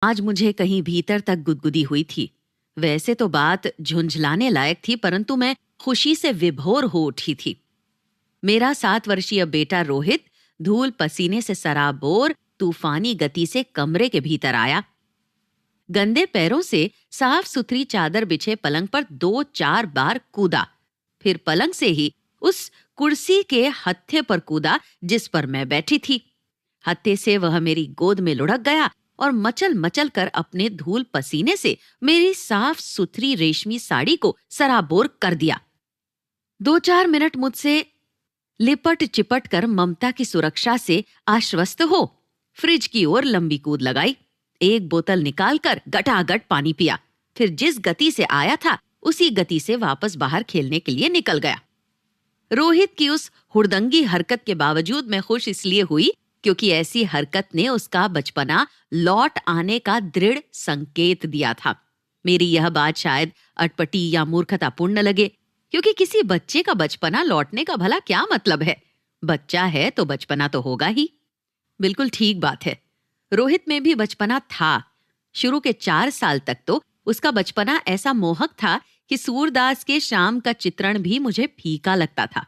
आज मुझे कहीं भीतर तक गुदगुदी हुई थी। वैसे तो बात झुंझलाने लायक थी, परंतु मैं खुशी से विभोर हो उठी थी। मेरा 7 वर्षीय बेटा रोहित धूल पसीने से सराबोर तूफानी गति से कमरे के भीतर आया। गंदे पैरों से साफ सुथरी चादर बिछे पलंग पर 2-4 बार कूदा, फिर पलंग से ही उस कुर्सी के हत्थे पर कूदा जिस पर मैं बैठी थी। हत्थे से वह मेरी गोद में लुढ़क गया और मचल मचल कर अपने धूल पसीने से मेरी साफ सुथरी रेशमी साड़ी को सराबोर कर दिया। 2-4 मिनट मुझसे लिपट चिपट कर ममता की सुरक्षा से आश्वस्त हो फ्रिज की ओर लंबी कूद लगाई। एक बोतल निकालकर गटागट पानी पिया, फिर जिस गति से आया था उसी गति से वापस बाहर खेलने के लिए निकल गया। रोहित की उस हुड़दंगी हरकत के बावजूद मैं खुश इसलिए हुई क्योंकि ऐसी हरकत ने उसका बचपना लौट आने का दृढ़ संकेत दिया था। मेरी यह बात शायद अटपटी या मूर्खतापूर्ण न लगे, क्योंकि किसी बच्चे का बचपना लौटने का भला क्या मतलब है? बच्चा है तो बचपना तो होगा ही। बिल्कुल ठीक बात है। रोहित में भी बचपना था। शुरू के 4 साल तक तो उसका बचपना ऐसा मोहक था कि सूरदास के शाम का चित्रण भी मुझे फीका लगता था।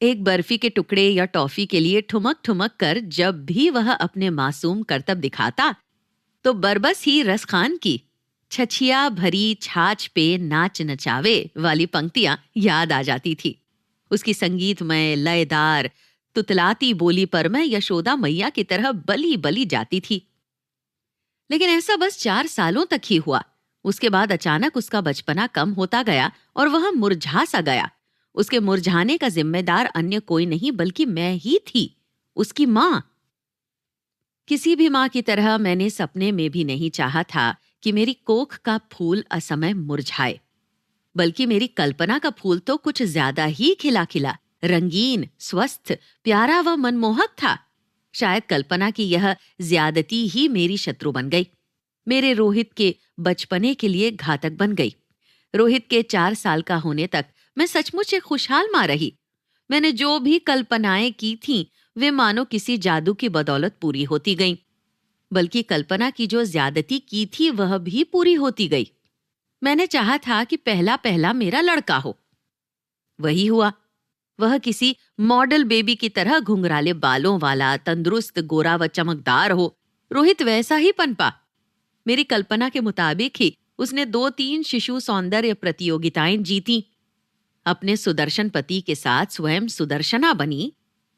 एक बर्फी के टुकड़े या टॉफी के लिए ठुमक ठुमक कर जब भी वह अपने मासूम करतब दिखाता, तो बरबस ही रसखान की छछिया भरी छाछ पे नाच नचावे वाली पंक्तियां याद आ जाती थी। उसकी संगीतमय लयदार तुतलाती बोली पर मैं यशोदा मैया की तरह बली बली जाती थी। लेकिन ऐसा बस 4 सालों तक ही हुआ। उसके बाद अचानक उसका बचपना कम होता गया और वह मुरझा सा गया। उसके मुरझाने का जिम्मेदार अन्य कोई नहीं बल्कि मैं ही थी, उसकी माँ। किसी भी माँ की तरह मैंने सपने में भी नहीं चाहा था कि मेरी कोख का फूल असमय मुरझाए, बल्कि मेरी कल्पना का फूल तो कुछ ज्यादा ही खिला खिला, रंगीन, स्वस्थ, प्यारा व मनमोहक था। शायद कल्पना की यह ज्यादती ही मेरी शत्रु बन गई, मेरे रोहित के बचपने के लिए घातक बन गई। रोहित के 4 साल का होने तक मैं सचमुच एक खुशहाल माँ रही। मैंने जो भी कल्पनाएं की थीं, वे मानो किसी जादू की बदौलत पूरी होती गईं। बल्कि कल्पना की जो ज्यादती की थी वह भी पूरी होती गई। मैंने चाहा था कि पहला पहला मेरा लड़का हो। वही हुआ। वह किसी मॉडल बेबी की तरह घुंघराले बालों वाला, तंदुरुस्त, गोरा व चमकदार हो। रोहित वैसा ही पनपा। मेरी कल्पना के मुताबिक ही उसने 2-3 शिशु सौंदर्य प्रतियोगिताएं जीती। अपने सुदर्शन पति के साथ स्वयं सुदर्शना बनी।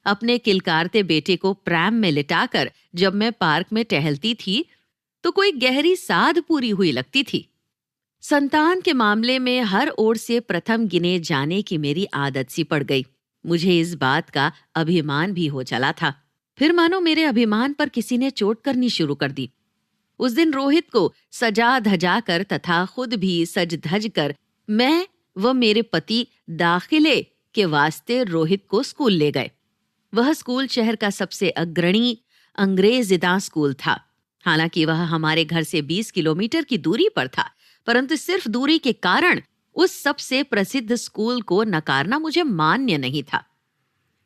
अपने किलकारते बेटे को प्रैम में लिटाकर जब मैं पार्क में टहलती थी तो कोई गहरी साध पूरी हुई लगती थी। संतान के मामले में हर ओर से प्रथम गिने जाने की मेरी आदत सी पड़ गई। मुझे इस बात का अभिमान भी हो चला था। फिर मानो मेरे अभिमान पर किसी ने चोट करनी शुरू कर दी। उस दिन रोहित को सजा धजा कर तथा खुद भी सज धज कर मैं व मेरे पति दाखिले के वास्ते रोहित को स्कूल ले गए। वह स्कूल शहर का सबसे अग्रणी अंग्रेजिदा स्कूल था। हालांकि वह हमारे घर से 20 किलोमीटर की दूरी पर था, परंतु सिर्फ दूरी के कारण उस सबसे प्रसिद्ध स्कूल को नकारना मुझे मान्य नहीं था।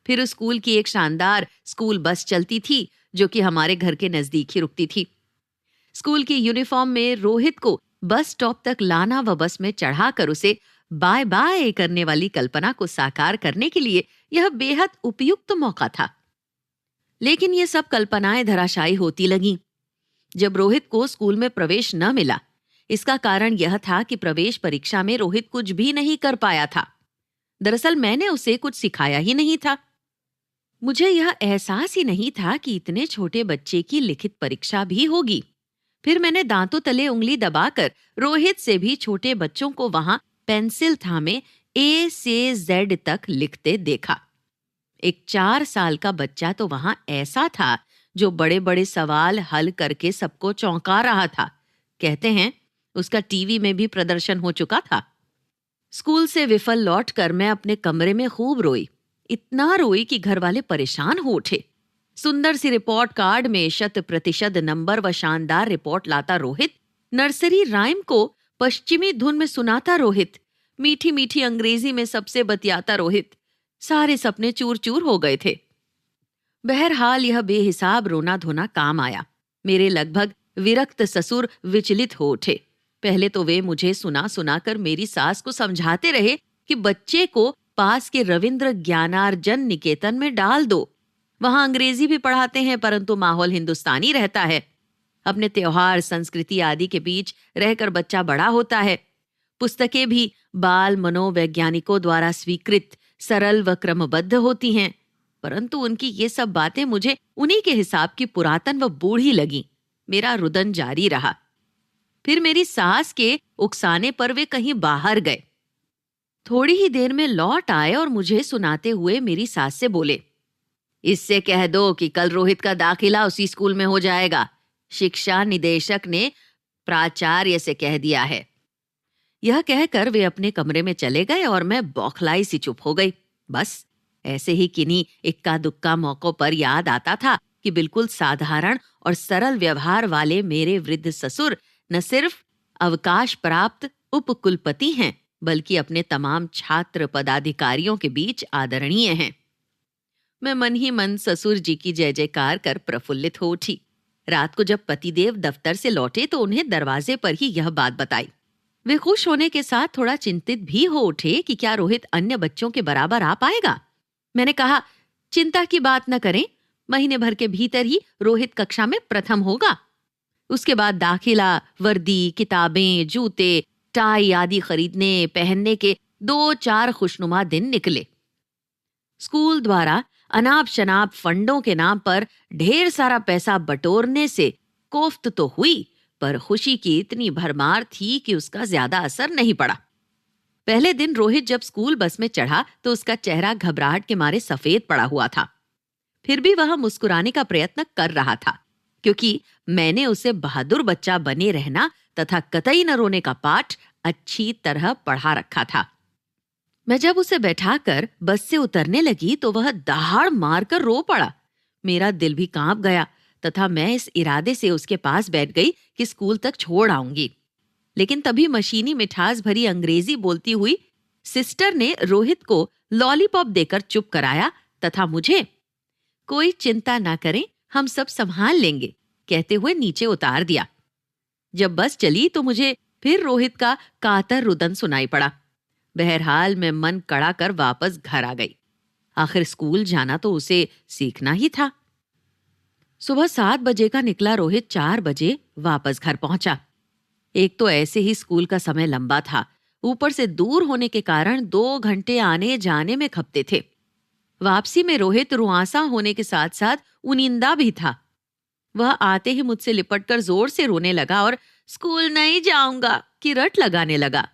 फिर उस स्कूल की एक शानदार स्कूल बस चलती थी जो कि हमारे घर के नजदीक ही रुकती थी। स्कूल की यूनिफॉर्म में रोहित को बस स्टॉप तक लाना व बस में चढ़ाकर उसे बाय बाय करने वाली कल्पना को साकार करने के लिए यह बेहद उपयुक्त मौका था। लेकिन ये सब कल्पनाएं धराशायी होती लगीं जब रोहित को स्कूल में प्रवेश न मिला। इसका कारण यह था कि प्रवेश परीक्षा में रोहित कुछ भी नहीं कर पाया था। दरअसल मैंने उसे कुछ सिखाया ही नहीं था। मुझे यह एहसास ही नहीं था कि इतने छोटे बच्चे की लिखित परीक्षा भी होगी। फिर मैंने दांतों तले उंगली दबाकर रोहित से भी छोटे बच्चों को वहां पेंसिल थामे A से Z तक लिखते देखा। एक 4 साल का बच्चा तो वहां ऐसा था जो बड़े बड़े सवाल हल करके सबको चौंका रहा था। कहते हैं उसका टीवी में भी प्रदर्शन हो चुका था। स्कूल से विफल लौटकर मैं अपने कमरे में खूब रोई। इतना रोई कि घर वाले परेशान हो उठे। सुंदर सी रिपोर्ट कार्ड में 100% नंबर व शानदार रिपोर्ट लाता रोहित, नर्सरी राइम को पश्चिमी धुन में सुनाता रोहित, मीठी मीठी अंग्रेजी में सबसे बतियाता रोहित। सारे सपने चूर चूर हो गए थे। बहरहाल यह बेहिसाब रोना धोना काम आया। मेरे लगभग विरक्त ससुर विचलित हो उठे। पहले तो वे मुझे सुना सुनाकर मेरी सास को समझाते रहे कि बच्चे को पास के रविंद्र ज्ञानार्जन निकेतन में डाल दो। वहां अंग्रेजी भी पढ़ाते हैं परंतु माहौल हिंदुस्तानी रहता है। अपने त्योहार, संस्कृति आदि के बीच रहकर बच्चा बड़ा होता है। पुस्तकें भी बाल मनोवैज्ञानिकों द्वारा स्वीकृत, सरल व क्रमबद्ध होती हैं। परंतु उनकी ये सब बातें मुझे उन्हीं के हिसाब की पुरातन व बूढ़ी लगी। मेरा रुदन जारी रहा। फिर मेरी सास के उकसाने पर वे कहीं बाहर गए। थोड़ी ही देर में लौट आए और मुझे सुनाते हुए मेरी सास से बोले, इससे कह दो कि कल रोहित का दाखिला उसी स्कूल में हो जाएगा। शिक्षा निदेशक ने प्राचार्य से कह दिया है। यह कहकर वे अपने कमरे में चले गए और मैं बौखलाई सी चुप हो गई। बस ऐसे ही किन्हीं इक्का दुक्का मौकों पर याद आता था कि बिल्कुल साधारण और सरल व्यवहार वाले मेरे वृद्ध ससुर न सिर्फ अवकाश प्राप्त उपकुलपति हैं बल्कि अपने तमाम छात्र पदाधिकारियों के बीच आदरणीय हैं। मैं मन ही मन ससुर जी की जय जयकार कर प्रफुल्लित हो उठी। रात को जब पतिदेव दफ्तर से लौटे तो उन्हें दरवाजे पर ही यह बात बताई। वे खुश होने के साथ थोड़ा चिंतित भी हो उठे कि क्या रोहित अन्य बच्चों के बराबर आ पाएगा। मैंने कहा, चिंता की बात न करें, महीने भर के भीतर ही रोहित कक्षा में प्रथम होगा। उसके बाद दाखिला, वर्दी, किताबें, जूते, टाई आदि खरीदने पहनने के 2-4 खुशनुमा दिन निकले। स्कूल द्वारा अनाप शनाप फंडों के नाम पर ढेर सारा पैसा बटोरने से कोफ्त तो हुई, पर खुशी की इतनी भरमार थी कि उसका ज्यादा असर नहीं पड़ा। पहले दिन रोहित जब स्कूल बस में चढ़ा तो उसका चेहरा घबराहट के मारे सफेद पड़ा हुआ था। फिर भी वह मुस्कुराने का प्रयत्न कर रहा था, क्योंकि मैंने उसे बहादुर बच्चा बने रहना तथा कतई न रोने का पाठ अच्छी तरह पढ़ा रखा था। मैं जब उसे बैठाकर बस से उतरने लगी तो वह दहाड़ मारकर रो पड़ा। मेरा दिल भी कांप गया तथा मैं इस इरादे से उसके पास बैठ गई कि स्कूल तक छोड़ आऊंगी। लेकिन तभी मशीनी मिठास भरी अंग्रेजी बोलती हुई सिस्टर ने रोहित को लॉलीपॉप देकर चुप कराया तथा मुझे, कोई चिंता ना करें, हम सब संभाल लेंगे, कहते हुए नीचे उतार दिया। जब बस चली तो मुझे फिर रोहित का कातर रुदन सुनाई पड़ा। बहरहाल मैं मन कड़ा कर वापस घर आ गई। आखिर स्कूल जाना तो उसे सीखना ही था। सुबह 7 बजे का निकला रोहित 4 बजे वापस घर पहुंचा। एक तो ऐसे ही स्कूल का समय लंबा था, ऊपर से दूर होने के कारण 2 घंटे आने जाने में खपते थे। वापसी में रोहित रुआंसा होने के साथ साथ उनिंदा भी था। वह आते ही मुझसे लिपटकर जोर से रोने लगा और स्कूल नहीं जाऊंगा की रट लगाने लगा।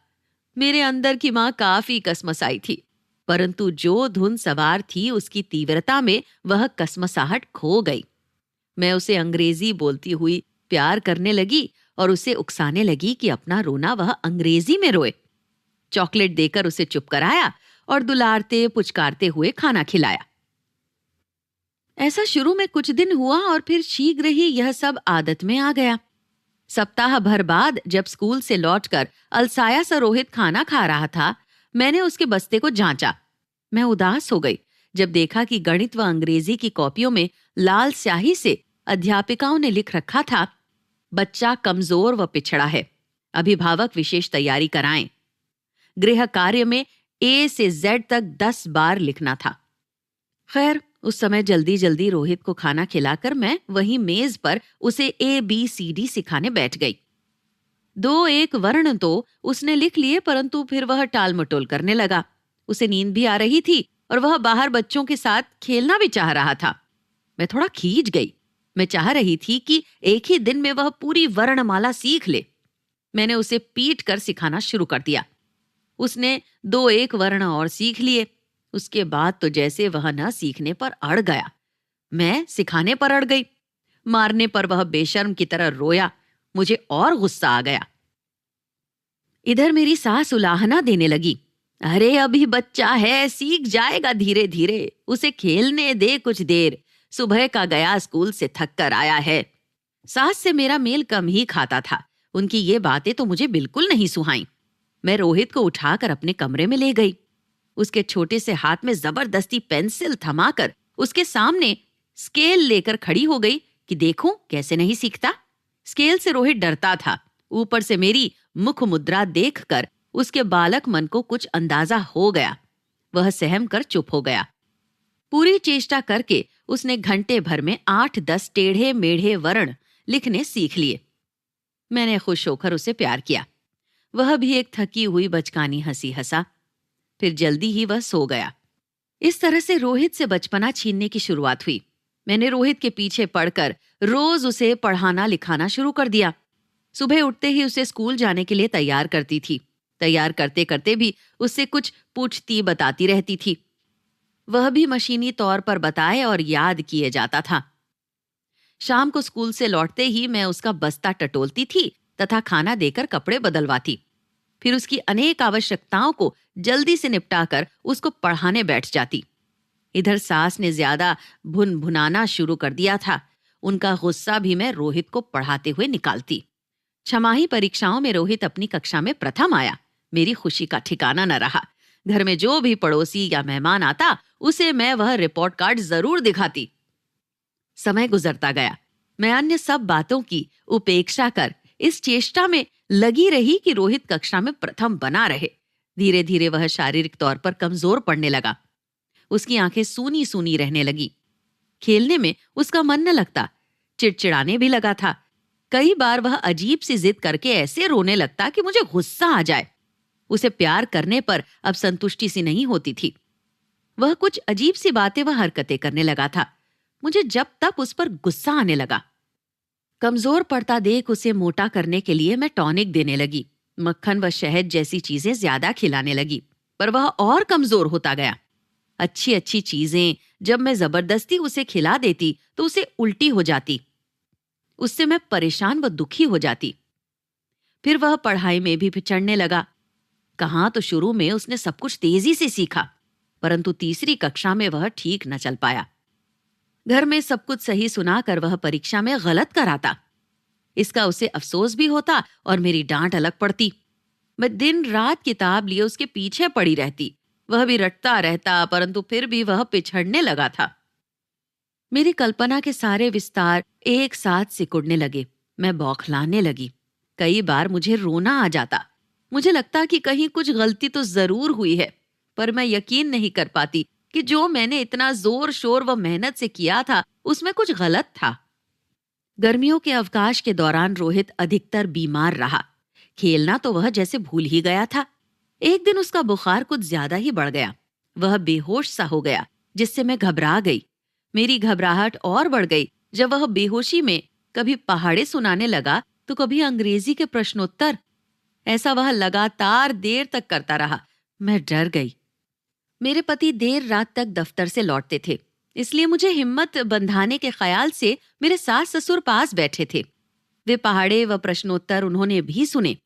मेरे अंदर की मां काफी कसमसाई थी, परंतु जो धुन सवार थी उसकी तीव्रता में वह कसमसाहट खो गई। मैं उसे अंग्रेजी बोलती हुई प्यार करने लगी और उसे उकसाने लगी कि अपना रोना वह अंग्रेजी में रोए। चॉकलेट देकर उसे चुप कराया और दुलारते पुचकारते हुए खाना खिलाया। ऐसा शुरू में कुछ दिन हुआ और फिर शीघ्र ही यह सब आदत में आ गया। सप्ताह भर बाद जब स्कूल से लौटकर अलसाया सा रोहित खाना खा रहा था, मैंने उसके बस्ते को जांचा। मैं उदास हो गई जब देखा कि गणित व अंग्रेजी की कॉपियों में लाल स्याही से अध्यापिकाओं ने लिख रखा था, बच्चा कमजोर व पिछड़ा है, अभिभावक विशेष तैयारी कराएं। गृह कार्य में A से Z तक 10 बार लिखना था। खैर, उस समय जल्दी जल्दी रोहित को खाना खिलाकर मैं वहीं मेज पर उसे ABCD सिखाने बैठ गई। 2-1 वर्ण तो उसने लिख लिए, परंतु फिर वह टाल मटोल करने लगा। उसे नींद भी आ रही थी और वह बाहर बच्चों के साथ खेलना भी चाह रहा था। मैं थोड़ा खींच गई। मैं चाह रही थी कि एक ही दिन में वह पूरी वर्णमाला सीख ले। मैंने उसे पीट कर सिखाना शुरू कर दिया। उसने 2-1 वर्ण और सीख लिए। उसके बाद तो जैसे वह न सीखने पर अड़ गया। मैं सिखाने पर अड़ गई। मारने पर वह बेशर्म की तरह रोया। मुझे और गुस्सा आ गया। इधर मेरी सास उलाहना देने लगी, अरे अभी बच्चा है, सीख जाएगा धीरे धीरे, उसे खेलने दे कुछ देर, सुबह का गया स्कूल से थक कर आया है। सास से मेरा मेल कम ही खाता था। उनकी ये बातें तो मुझे बिल्कुल नहीं सुहाई। मैं रोहित को उठाकर अपने कमरे में ले गई। उसके छोटे से हाथ में जबरदस्ती पेंसिल थमाकर उसके सामने स्केल लेकर खड़ी हो गई कि देखूं कैसे नहीं सीखता। स्केल से रोहित डरता था। ऊपर से मेरी मुख मुद्रा देखकर उसके बालक मन को कुछ अंदाजा हो गया। वह सहम कर चुप हो गया। पूरी चेष्टा करके उसने घंटे भर में 8-10 टेढ़े मेढ़े वर्ण लिखने सीख लिए। मैंने खुश होकर उसे प्यार किया। वह भी एक थकी हुई बचकानी हंसी हंसा। फिर जल्दी ही वह सो गया। इस तरह से रोहित से बचपना छीनने की शुरुआत हुई। मैंने रोहित के पीछे पड़कर रोज उसे पढ़ाना लिखाना शुरू कर दिया। सुबह उठते ही उसे स्कूल जाने के लिए तैयार करती थी। तैयार करते करते भी उससे कुछ पूछती बताती रहती थी। वह भी मशीनी तौर पर बताए और याद किए जाता था। शाम को स्कूल से लौटते ही मैं उसका बस्ता टटोलती थी तथा खाना देकर कपड़े बदलवाती। फिर उसकी अनेक आवश्यकताओं को जल्दी से निपटाकर उसको पढ़ाने बैठ जाती। इधर सास ने ज्यादा भुनभुनाना शुरू कर दिया था। उनका गुस्सा भी मैं रोहित को पढ़ाते हुए निकालती। छमाही परीक्षाओं में रोहित अपनी कक्षा में प्रथम आया। मेरी खुशी का ठिकाना न रहा। घर में जो भी पड़ोसी या मेहमान आता उसे मैं वह रिपोर्ट कार्ड जरूर दिखाती। समय गुजरता गया। मैं अन्य सब बातों की उपेक्षा कर इस चेष्टा में लगी रही कि रोहित कक्षा में प्रथम बना रहे। धीरे धीरे वह शारीरिक तौर पर कमजोर पड़ने लगा। उसकी आंखें सूनी सूनी रहने लगी। खेलने में उसका मन न लगता। चिड़चिड़ाने भी लगा था। कई बार वह अजीब सी जिद करके ऐसे रोने लगता कि मुझे गुस्सा आ जाए। उसे प्यार करने पर अब संतुष्टि सी नहीं होती थी। वह कुछ अजीब सी बातें व हरकतें करने लगा था। मुझे जब तक उस पर गुस्सा आने लगा। कमजोर पड़ता देख उसे मोटा करने के लिए मैं टॉनिक देने लगी। मक्खन व शहद जैसी चीजें ज्यादा खिलाने लगी, पर वह और कमजोर होता गया। अच्छी अच्छी चीजें जब मैं जबरदस्ती उसे खिला देती तो उसे उल्टी हो जाती। उससे मैं परेशान व दुखी हो जाती। फिर वह पढ़ाई में भी पिछड़ने लगा। कहाँ तो शुरू में उसने सब कुछ तेजी से सीखा, परंतु तीसरी कक्षा में वह ठीक न चल पाया। घर में सब कुछ सही सुनाकर वह परीक्षा में गलत कराता। इसका उसे अफसोस भी होता और मेरी डांट अलग पड़ती। मैं दिन रात किताब लिए उसके पीछे पड़ी रहती। वह भी रटता रहता, परंतु फिर भी वह पिछड़ने लगा था। मेरी कल्पना के सारे विस्तार एक साथ सिकुड़ने लगे। मैं बौखलाने लगी। कई बार मुझे रोना आ जाता। मुझे लगता कि कहीं कुछ गलती तो जरूर हुई है, पर मैं यकीन नहीं कर पाती कि जो मैंने इतना जोर शोर व मेहनत से किया था उसमें कुछ गलत था। गर्मियों के अवकाश के दौरान रोहित अधिकतर बीमार रहा। खेलना तो वह जैसे भूल ही गया था। एक दिन उसका बुखार कुछ ज्यादा ही बढ़ गया। वह बेहोश सा हो गया, जिससे मैं घबरा गई। मेरी घबराहट और बढ़ गई जब वह बेहोशी में कभी पहाड़े सुनाने लगा तो कभी अंग्रेजी के प्रश्नोत्तर। ऐसा वह लगातार देर तक करता रहा। मैं डर गई। मेरे पति देर रात तक दफ्तर से लौटते थे, इसलिए मुझे हिम्मत बंधाने के ख्याल से मेरे सास ससुर पास बैठे थे। वे पहाड़े व प्रश्नोत्तर उन्होंने भी सुने।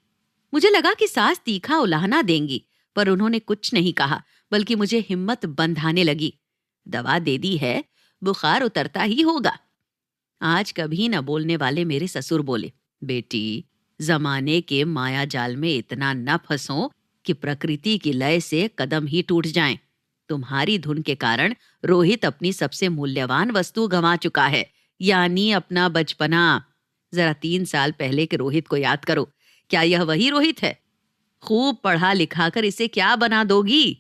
मुझे लगा कि सास तीखा उलाहना देंगी, पर उन्होंने कुछ नहीं कहा, बल्कि मुझे हिम्मत बंधाने लगी। दवा दे दी है, बुखार उतरता ही होगा। आज कभी न बोलने वाले मेरे ससुर बोले, बेटी, जमाने के माया जाल में इतना न फंसो कि प्रकृति की लय से कदम ही टूट जाएं। तुम्हारी धुन के कारण रोहित अपनी सबसे मूल्यवान वस्तु गंवा चुका है, यानी अपना बचपना। जरा 3 साल पहले के रोहित को याद करो। क्या यह वही रोहित है? खूब पढ़ा लिखा कर इसे क्या बना दोगी?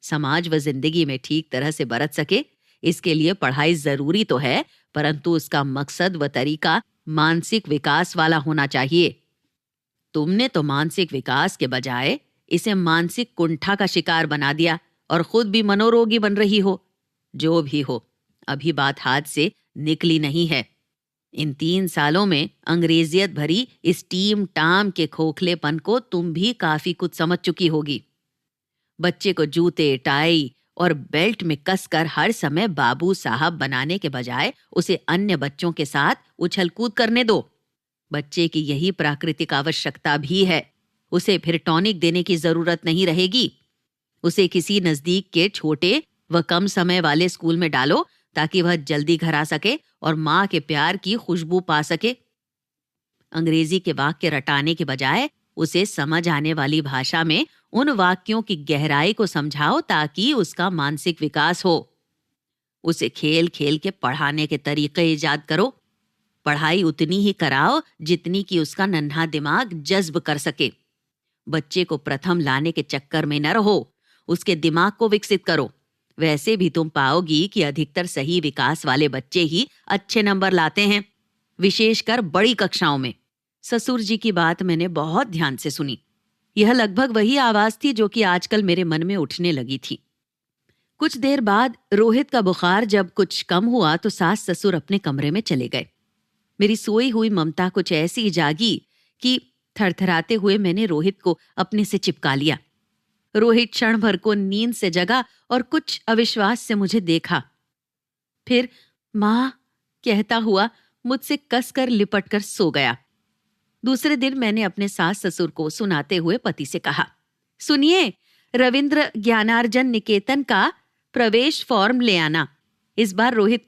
समाज व जिंदगी में ठीक तरह से बरत सके, इसके लिए पढ़ाई जरूरी तो है, परंतु उसका मकसद व तरीका मानसिक विकास वाला होना चाहिए। तुमने तो मानसिक विकास के बजाय इसे मानसिक कुंठा का शिकार बना दिया और खुद भी मनोरोगी बन रही हो। जो भी हो, अभी बात हाथ से निकली नहीं है। इन 3 सालों में अंग्रेजियत भरी इस टीम टाम के खोखलेपन को तुम भी काफी कुछ समझ चुकी होगी। बच्चे को जूते, टाई और बेल्ट में कसकर हर समय बाबू साहब बनाने के बजाय उसे अन्य बच्चों के साथ उछल कूद करने दो। बच्चे की यही प्राकृतिक आवश्यकता भी है। उसे फिर टॉनिक देने की जरूरत नहीं रहेगी। उसे किसी नजदीक के छोटे व कम समय वाले स्कूल में डालो, ताकि वह जल्दी घर आ सके और माँ के प्यार की खुशबू पा सके। अंग्रेजी के वाक्य रटाने के बजाय उसे समझ आने वाली भाषा में उन वाक्यों की गहराई को समझाओ, ताकि उसका मानसिक विकास हो। उसे खेल खेल के पढ़ाने के तरीके इजाद करो। पढ़ाई उतनी ही कराओ जितनी कि उसका नन्हा दिमाग जज्ब कर सके। बच्चे को प्रथम लाने के चक्कर में न रहो, उसके दिमाग को विकसित करो। वैसे भी तुम पाओगी कि अधिकतर सही विकास वाले बच्चे ही अच्छे नंबर लाते हैं, विशेषकर बड़ी कक्षाओं में। ससुर जी की बात मैंने बहुत ध्यान से सुनी। यह लगभग वही आवाज थी जो कि आजकल मेरे मन में उठने लगी थी। कुछ देर बाद रोहित का बुखार जब कुछ कम हुआ तो सास ससुर अपने कमरे में चले गए। मेरी सोई हुई ममता कुछ ऐसी जागी कि थरथराते हुए मैंने रोहित को अपने से चिपका लिया। रोहित क्षण भर को नींद से जगा और कुछ अविश्वास से मुझे देखा। फिर मां कहता हुआ मुझसे कसकर लिपटकर सो गया। दूसरे दिन मैंने अपने सास ससुर को सुनाते हुए पति से कहा, सुनिए, रविंद्र ज्ञानार्जन निकेतन का प्रवेश फॉर्म ले आना। इस बार रोहित